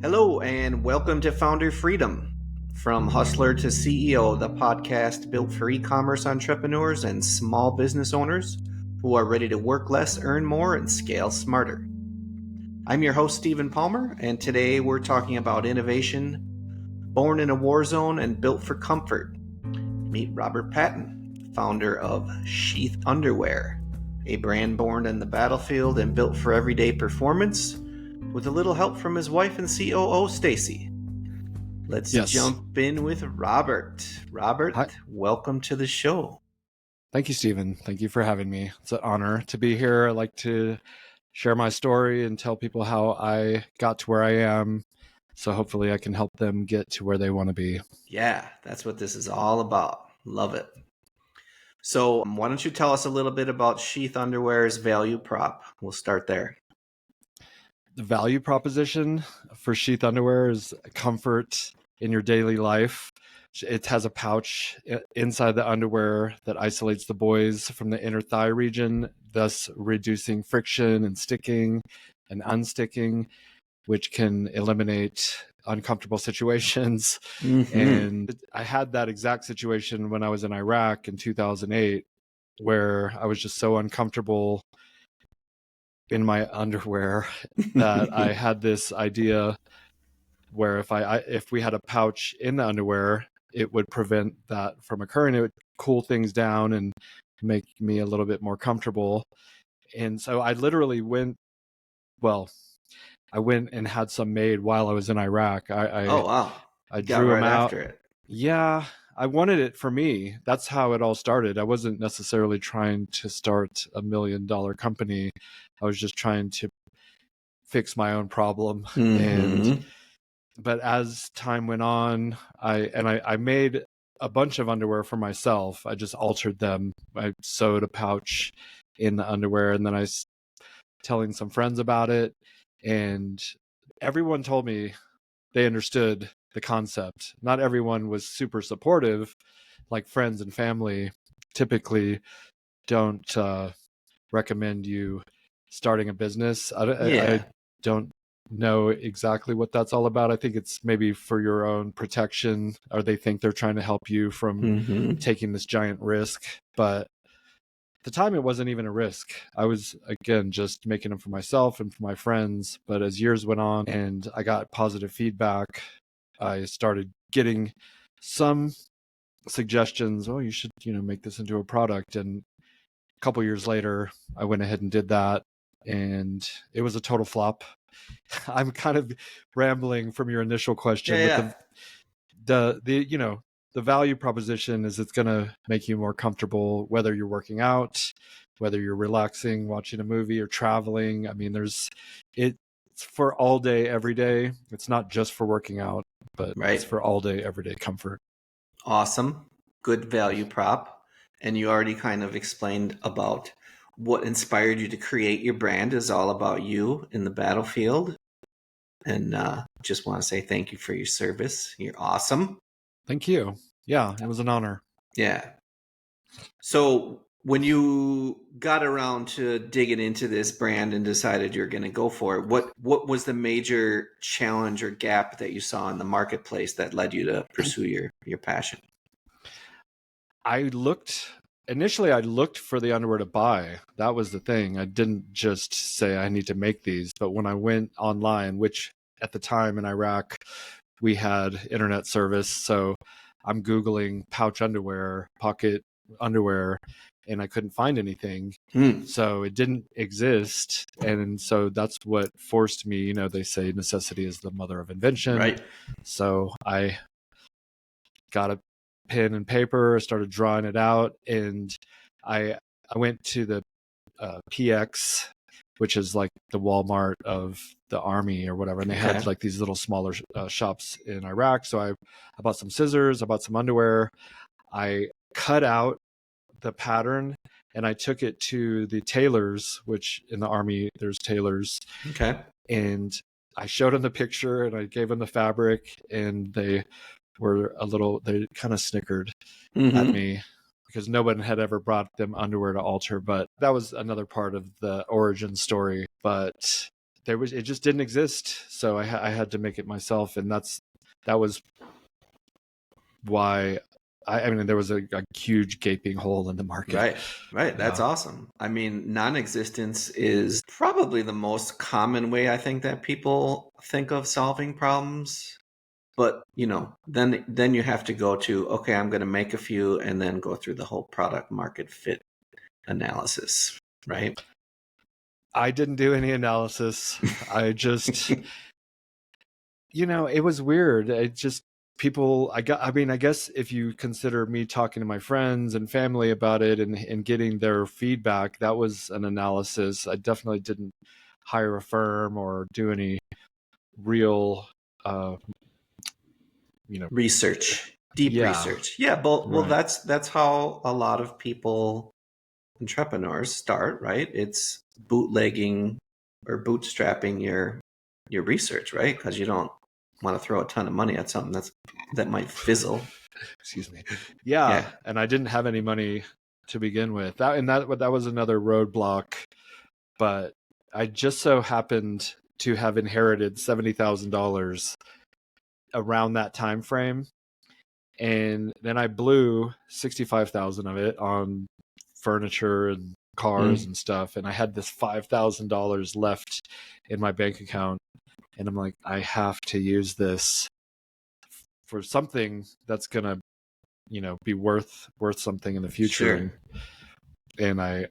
Hello, and welcome to Founder Freedom. From Hustler to CEO, the podcast built for e-commerce entrepreneurs and small business owners who are ready to work less, earn more, and scale smarter. I'm your host, Stephen Palmer, and today we're talking about innovation, born in a war zone and built for comfort. Meet Robert Patton, founder of Sheath Underwear, a brand born in the battlefield and built for everyday performance, with a little help from his wife and COO, Stacy. Let's jump in with Robert. Robert, hi. Welcome to the show. Thank you, Stephen. Thank you for having me. It's an honor to be here. I like to share my story and tell people how I got to where I am. So hopefully I can help them get to where they want to be. Yeah, that's what this is all about. Love it. So why don't you tell us a little bit about Sheath Underwear's value prop? We'll start there. The value proposition for Sheath Underwear is comfort in your daily life. It has a pouch inside the underwear that isolates the boys from the inner thigh region, thus reducing friction and sticking and unsticking, which can eliminate uncomfortable situations. Mm-hmm. And I had that exact situation when I was in Iraq in 2008, where I was just so uncomfortable in my underwear that I had this idea where if we had a pouch in the underwear, it would prevent that from occurring. It would cool things down and make me a little bit more comfortable. And so I literally went and had some made while I was in Iraq. Oh, wow. I drew them out. After it. Yeah, I wanted it for me. That's how it all started. I wasn't necessarily trying to start $1 million company. I was just trying to fix my own problem. Mm-hmm. But as time went on, I made a bunch of underwear for myself. I just altered them. I sewed a pouch in the underwear, and then I was telling some friends about it, and everyone told me they understood the concept. Not everyone was super supportive, like friends and family typically don't recommend you starting a business. I don't know exactly what that's all about. I think it's maybe for your own protection, or they think they're trying to help you from taking this giant risk. But at the time, it wasn't even a risk. I was, again, just making them for myself and for my friends. But as years went on and I got positive feedback, I started getting some suggestions. Oh, you should, make this into a product. And a couple years later, I went ahead and did that, and it was a total flop. I'm kind of rambling from your initial question, but the value proposition is it's going to make you more comfortable, whether you're working out, whether you're relaxing, watching a movie, or traveling. I mean, it's for all day, every day. It's not just for working out, but it's for all day, everyday comfort. Awesome. Good value prop. And you already kind of explained about what inspired you to create your brand is all about you in the battlefield. And just want to say thank you for your service. You're awesome. Thank you. Yeah, it was an honor. Yeah. So when you got around to digging into this brand and decided you're going to go for it, what was the major challenge or gap that you saw in the marketplace that led you to pursue your passion? Initially I looked for the underwear to buy. That was the thing. I didn't just say I need to make these, but when I went online, which at the time in Iraq, we had internet service. So I'm Googling pouch underwear, pocket underwear, and I couldn't find anything. So it didn't exist. And so that's what forced me, they say necessity is the mother of invention. Right. So I got a pen and paper, started drawing it out, and I went to the PX, which is like the Walmart of the army or whatever, and they had like these little smaller shops in Iraq. So I bought some scissors, I bought some underwear, I cut out the pattern, and I took it to the tailors, which in the army there's tailors. Okay. And I showed them the picture, and I gave them the fabric, and they kind of snickered at me because no one had ever brought them underwear to alter. But that was another part of the origin story. But it just didn't exist. So I had to make it myself. And that was why I mean, there was a huge gaping hole in the market. Right. That's awesome. I mean, non-existence is probably the most common way I think that people think of solving problems. But, then you have to go to, okay, I'm going to make a few and then go through the whole product market fit analysis, right? I didn't do any analysis. I just, it was weird. It just, I mean, I guess if you consider me talking to my friends and family about it and getting their feedback, that was an analysis. I definitely didn't hire a firm or do any real, deep yeah, research. Yeah, well, right. that's how a lot of people, entrepreneurs, start, right? It's bootlegging or bootstrapping your research, right? Because you don't want to throw a ton of money at something that might fizzle. Excuse me. Yeah, Yeah. and I didn't have any money to begin with. That was another roadblock, but I just so happened to have inherited $70,000 around that time frame, and then I blew 65,000 of it on furniture and cars and stuff, and I had this $5,000 left in my bank account, and I'm like, I have to use this for something that's gonna be worth something in the future. Sure. And I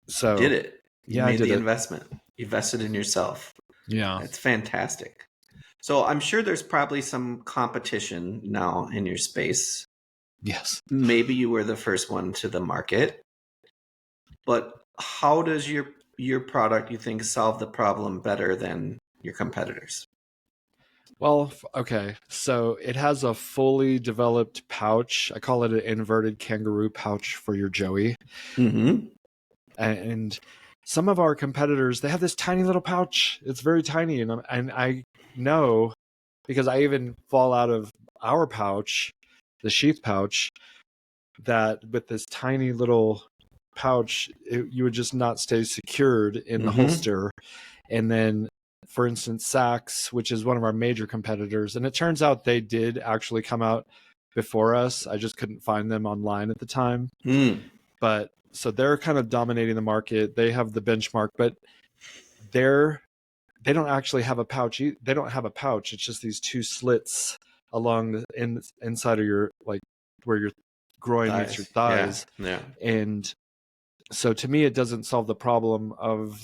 so Did it. You yeah, I made did the it. investment. You invested in yourself. Yeah. That's fantastic. So I'm sure there's probably some competition now in your space. Yes. Maybe you were the first one to the market, but how does your product, you think, solve the problem better than your competitors? Well, okay. So it has a fully developed pouch. I call it an inverted kangaroo pouch for your Joey. Mm-hmm. And some of our competitors, they have this tiny little pouch. It's very tiny, and I know because I even fall out of our pouch, the sheath pouch, that with this tiny little pouch, you would just not stay secured in the Mm-hmm. holster. And then, for instance, Saks, which is one of our major competitors, and it turns out they did actually come out before us. I just couldn't find them online at the time. Mm. But so they're kind of dominating the market. They have the benchmark, but they don't actually have a pouch. They don't have a pouch. It's just these two slits along the inside of your, like, where your groin meets your Thighs. Yeah. thighs. Yeah. And so to me, it doesn't solve the problem of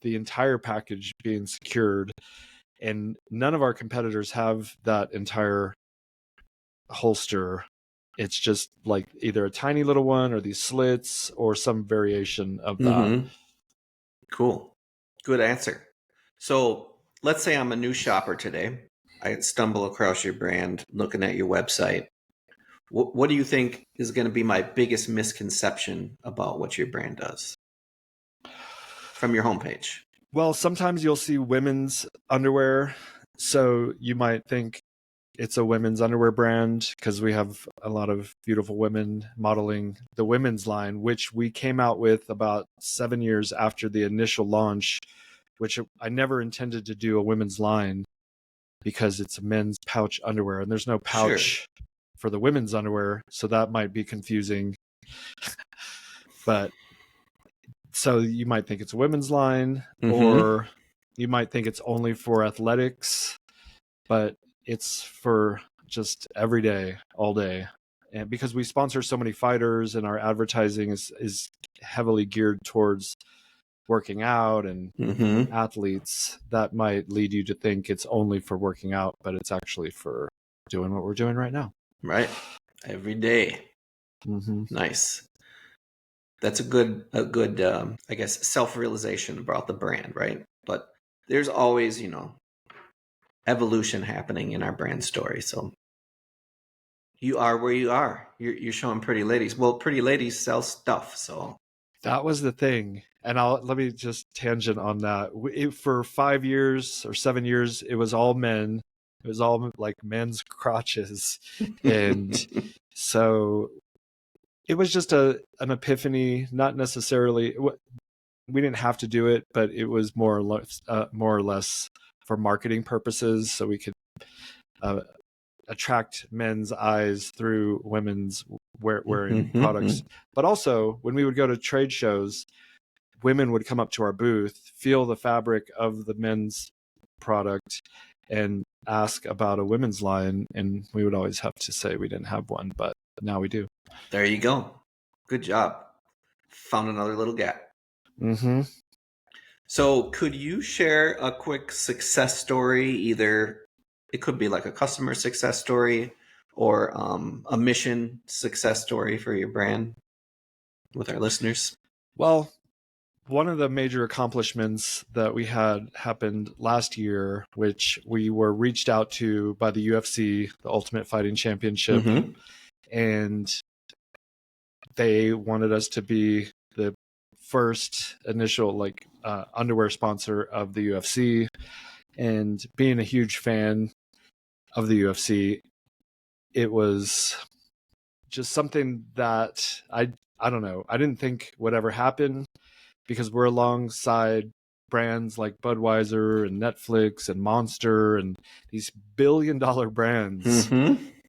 the entire package being secured. And none of our competitors have that entire holster. It's just like either a tiny little one or these slits or some variation of that. Mm-hmm. Cool. Good answer. So let's say I'm a new shopper today. I stumble across your brand looking at your website. What do you think is going to be my biggest misconception about what your brand does from your homepage? Well, sometimes you'll see women's underwear. So you might think it's a women's underwear brand because we have a lot of beautiful women modeling the women's line, which we came out with about 7 years after the initial launch, which I never intended to do a women's line because it's a men's pouch underwear and there's no Sure. pouch for the women's underwear. So that might be confusing. But so you might think it's a women's line, Mm-hmm. or you might think it's only for athletics, but it's for just every day, all day. And because we sponsor so many fighters and our advertising is heavily geared towards working out and Mm-hmm. athletes, that might lead you to think it's only for working out, but it's actually for doing what we're doing right now. Right. Every day. Mm-hmm. Nice. That's a good, I guess, self-realization about the brand, right? But there's always, evolution happening in our brand story. So you are where you are. You're showing pretty ladies. Well, pretty ladies sell stuff. So That was the thing. And let me just tangent on that. For 5 years or 7 years, it was all men. It was all like men's crotches. And so it was just an epiphany, not necessarily. we didn't have to do it, but it was more or less for marketing purposes, so we could attract men's eyes through women's wearing products. But also, when we would go to trade shows, women would come up to our booth, feel the fabric of the men's product, and ask about a women's line, and we would always have to say we didn't have one, but now we do. There you go. Good job. Found another little gap. Mm-hmm. So could you share a quick success story? Either it could be like a customer success story or a mission success story for your brand with our listeners. Well, one of the major accomplishments that we had happened last year, which we were reached out to by the UFC, the Ultimate Fighting Championship, and they wanted us to be the first initial underwear sponsor of the UFC. And being a huge fan of the UFC, it was just something that I don't know, I didn't think would ever happen, because we're alongside brands like Budweiser and Netflix and Monster and these billion-dollar brands.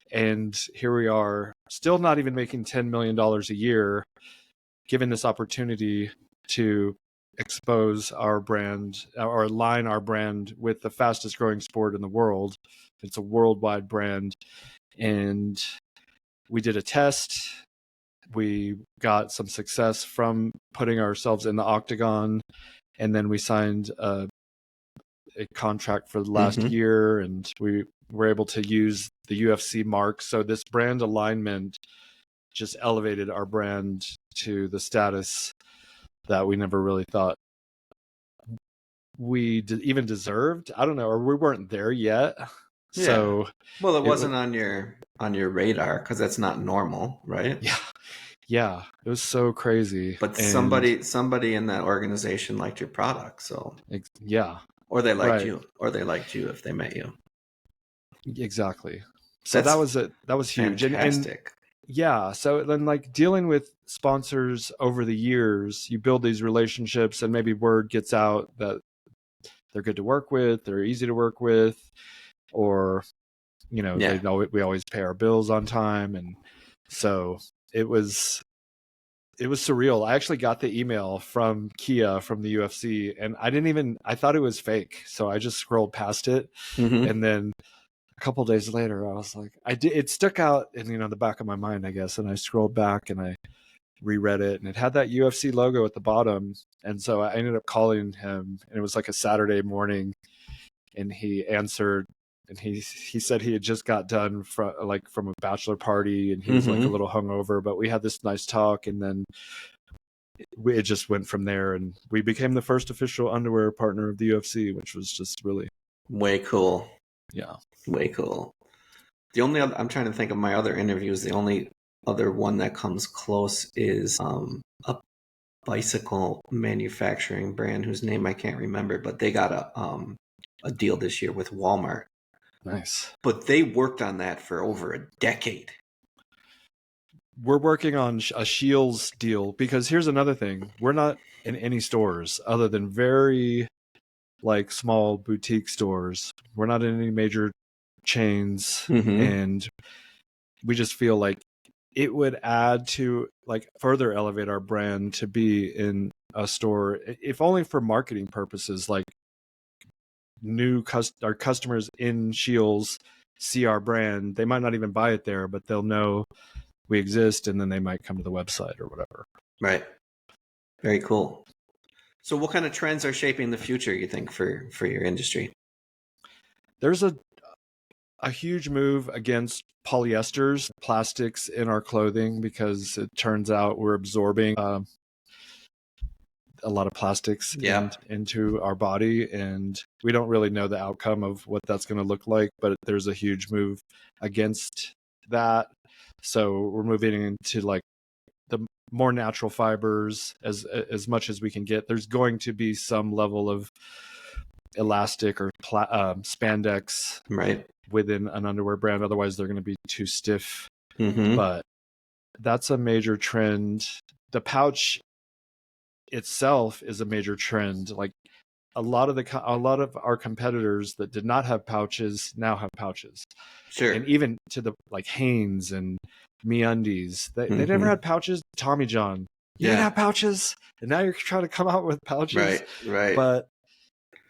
And here we are, still not even making $10 million a year, given this opportunity to expose our brand or align our brand with the fastest growing sport in the world. It's a worldwide brand. And we did a test. We got some success from putting ourselves in the octagon, and then we signed a contract for the last year, and we were able to use the UFC mark. So this brand alignment just elevated our brand to the status that we never really thought we even deserved. I don't know, or we weren't there yet. Yeah. So, well, it wasn't on your radar because that's not normal, right? Yeah, it was so crazy. But somebody in that organization liked your product, so yeah, or they liked you, or they liked you if they met you. Exactly. So that was it. That was huge. Fantastic. Yeah. So then, like, dealing with sponsors over the years, you build these relationships, and maybe word gets out that they're good to work with, they're easy to work with, or they know we always pay our bills on time, and so it was surreal. I actually got the email from Kia from the UFC, and I thought it was fake, so I just scrolled past it, and then a couple of days later, I was like, it stuck out in the back of my mind, I guess, and I scrolled back and I reread it, and it had that UFC logo at the bottom, and so I ended up calling him, and it was like a Saturday morning, and he answered, and he said he had just got done from a bachelor party, and he was like a little hungover, but we had this nice talk, and then it just went from there, and we became the first official underwear partner of the UFC, which was just really way cool. Yeah. Way cool. The only other, I'm trying to think of my other interviews. The only other one that comes close is a bicycle manufacturing brand whose name I can't remember, but they got a deal this year with Walmart. Nice. But they worked on that for over a decade. We're working on a Shields deal, because here's another thing. We're not in any stores other than very small boutique stores. We're not in any major chains, and we just feel like it would add to further elevate our brand to be in a store, if only for marketing purposes. Like, our customers in Shields see our brand, they might not even buy it there, but they'll know we exist, and then they might come to the website or whatever. Right. Very cool. So what kind of trends are shaping the future, you think, for your industry? There's a huge move against polyesters, plastics in our clothing, because it turns out we're absorbing a lot of plastics into our body, and we don't really know the outcome of what that's going to look like, but there's a huge move against that. So we're moving into the more natural fibers as much as we can get. There's going to be some level of elastic or spandex within an underwear brand, otherwise they're going to be too stiff. But that's a major trend. The pouch itself is a major trend. Like a lot of our competitors that did not have pouches now have pouches. Sure. And even to the like Hanes and MeUndies, they never had pouches. Tommy John, you didn't have pouches, and now you're trying to come out with pouches. Right. But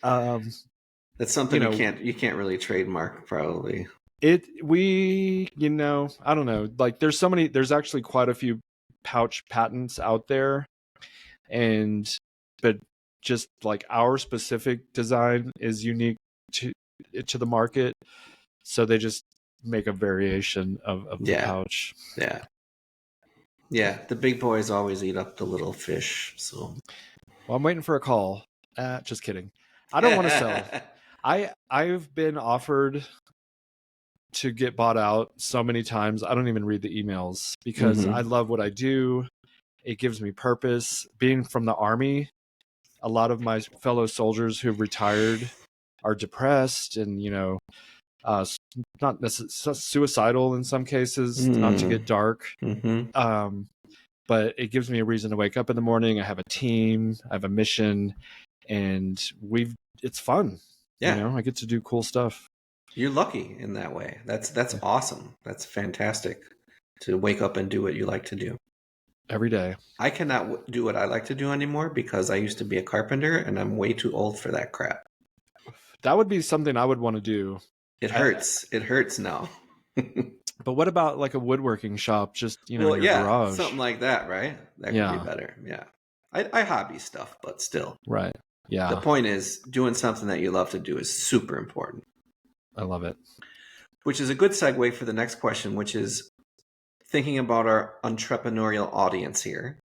that's something you can't really trademark, probably. I don't know. Like there's actually quite a few pouch patents out there, but just like our specific design is unique to the market, so they just make a variation of the pouch. The big boys always eat up the little fish. So, well, I'm waiting for a call. Just kidding. I don't want to sell. I've been offered to get bought out so many times. I don't even read the emails because I love what I do. It gives me purpose. Being from the Army, a lot of my fellow soldiers who've retired are depressed and, not necessarily suicidal in some cases, not to get dark. But it gives me a reason to wake up in the morning. I have a team, I have a mission, and it's fun. Yeah. I get to do cool stuff. You're lucky in that way. That's awesome. That's fantastic to wake up and do what you like to do. Every day. I cannot do what I like to do anymore because I used to be a carpenter and I'm way too old for that crap. That would be something I would want to do. It hurts. It hurts now. But what about like a woodworking shop? Just, in your garage? Something like that, right? That could be better. Yeah. I hobby stuff, but still. Right. Yeah. The point is doing something that you love to do is super important. I love it. Which is a good segue for the next question, which is thinking about our entrepreneurial audience here.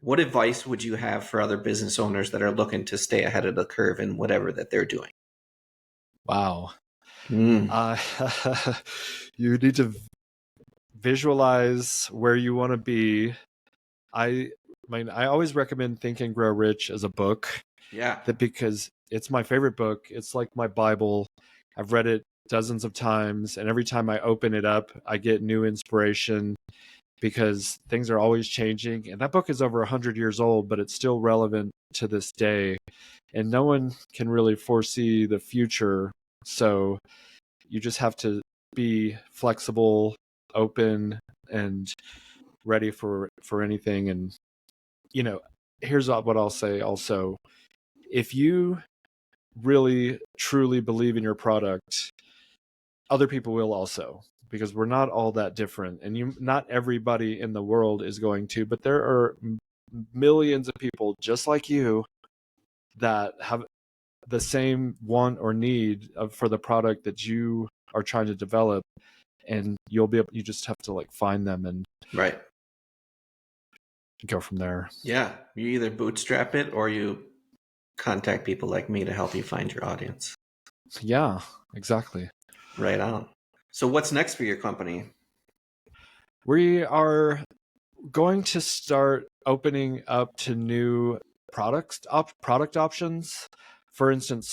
What advice would you have for other business owners that are looking to stay ahead of the curve in whatever that they're doing? Wow. You need to visualize where you want to be. I always recommend Think and Grow Rich as a book. Yeah. Because it's my favorite book. It's like my Bible. I've read it dozens of times, and every time I open it up, I get new inspiration because things are always changing. And that book is over 100 years old, but it's still relevant to this day. And no one can really foresee the future. So you just have to be flexible, open, and ready for anything. And, here's what I'll say also. If you really, truly believe in your product, other people will also, because we're not all that different. And not everybody in the world is going to, but there are millions of people just like you that have the same want or need for the product that you are trying to develop, and you just have to like find them and go from there. Yeah, you either bootstrap it or you contact people like me to help you find your audience. Yeah, exactly. Right on. So what's next for your company? We are going to start opening up to new product options. For instance,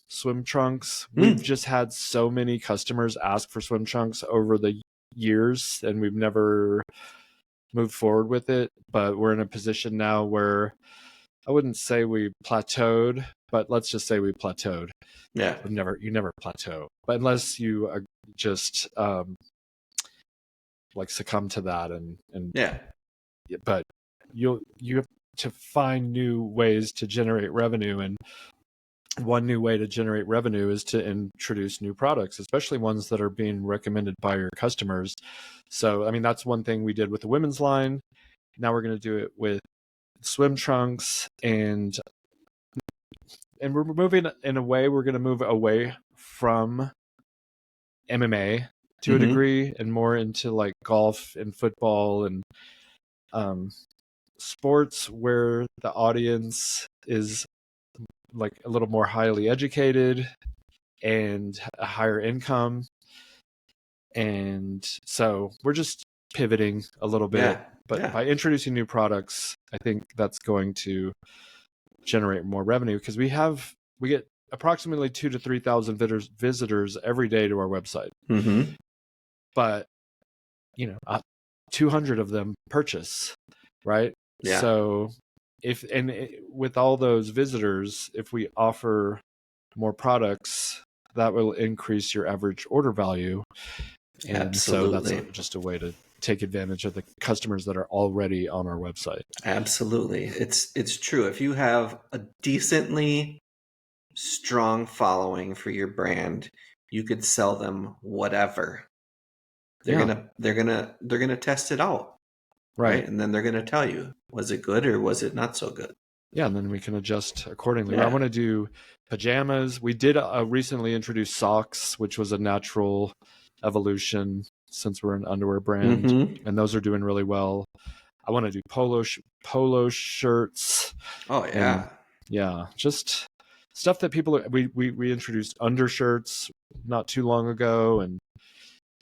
swim trunks. We've just had so many customers ask for swim trunks over the years, and we've never moved forward with it. But we're in a position now where I wouldn't say we plateaued, but let's just say we plateaued. Yeah. You never plateau, but unless you just like succumb to that and but you have to find new ways to generate revenue, and one new way to generate revenue is to introduce new products, especially ones that are being recommended by your customers. So, I mean, that's one thing we did with the women's line. Now we're going to do it with swim trunks, and we're moving in a way. We're going to move away from MMA to a degree and more into like golf and football and sports where the audience is like a little more highly educated and a higher income. And so we're just pivoting a little bit, but by introducing new products, I think that's going to generate more revenue, because we get approximately 2,000 to 3,000 visitors every day to our website. But 200 of them purchase, right? Yeah. So with all those visitors, if we offer more products, that will increase your average order value. And so that's just a way to take advantage of the customers that are already on our website. Absolutely. It's true. If you have a decently strong following for your brand, you could sell them whatever. They're gonna test it out. Right. And then they're gonna tell you, was it good or was it not so good? Yeah, and then we can adjust accordingly. Yeah. I want to do pajamas. We did recently introduce socks, which was a natural evolution since we're an underwear brand, and those are doing really well. I want to do polo shirts. Oh yeah, yeah, just stuff that people. We introduced undershirts not too long ago, and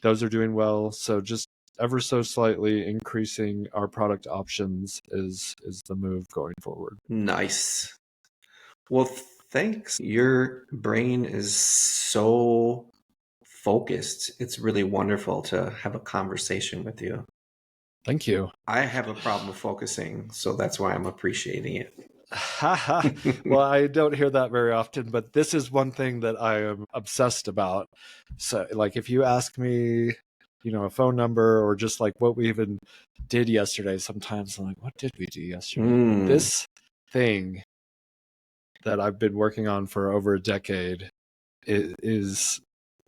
those are doing well. So just ever so slightly increasing our product options is the move going forward. Nice. Well, thanks. Your brain is so focused. It's really wonderful to have a conversation with you. Thank you. I have a problem focusing, so that's why I'm appreciating it. Well, I don't hear that very often, but this is one thing that I am obsessed about. So, like, if you ask me, a phone number or just like what we even did yesterday, sometimes I'm like, what did we do yesterday? This thing that I've been working on for over a decade is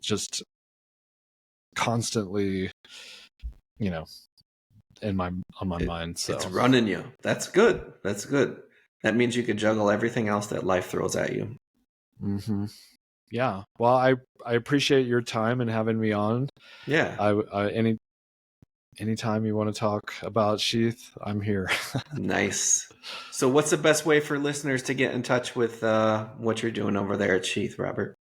just constantly, on my mind. So it's running you. That's good. That's good. That means you could juggle everything else that life throws at you. Mm-hmm. Yeah. Well, I appreciate your time and having me on. Yeah. Anytime you want to talk about Sheath, I'm here. Nice. So what's the best way for listeners to get in touch with what you're doing over there at Sheath, Robert?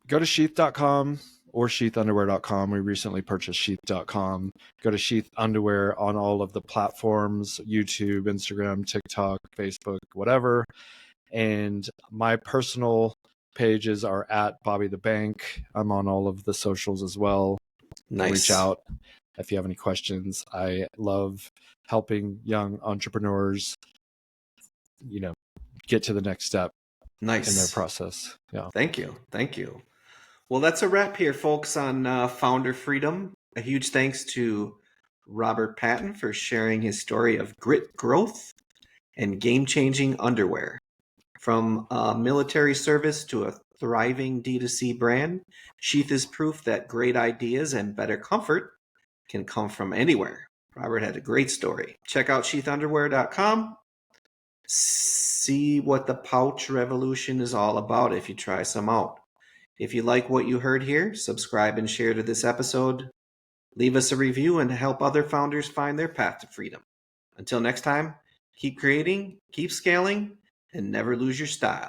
Go to sheath.com or sheathunderwear.com. We recently purchased sheath.com. Go to Sheath Underwear on all of the platforms, YouTube, Instagram, TikTok, Facebook, whatever. And my personal pages are at Bobby the Bank. I'm on all of the socials as well. Nice. Reach out if you have any questions. I love helping young entrepreneurs, get to the next step in their process. Yeah. Thank you. Well, that's a wrap here, folks, on Founder Freedom. A huge thanks to Robert Patton for sharing his story of grit, growth, and game-changing underwear. From military service to a thriving D2C brand, Sheath is proof that great ideas and better comfort can come from anywhere. Robert had a great story. Check out sheathunderwear.com. See what the pouch revolution is all about if you try some out. If you like what you heard here, subscribe and share to this episode. Leave us a review and help other founders find their path to freedom. Until next time, keep creating, keep scaling, and never lose your style.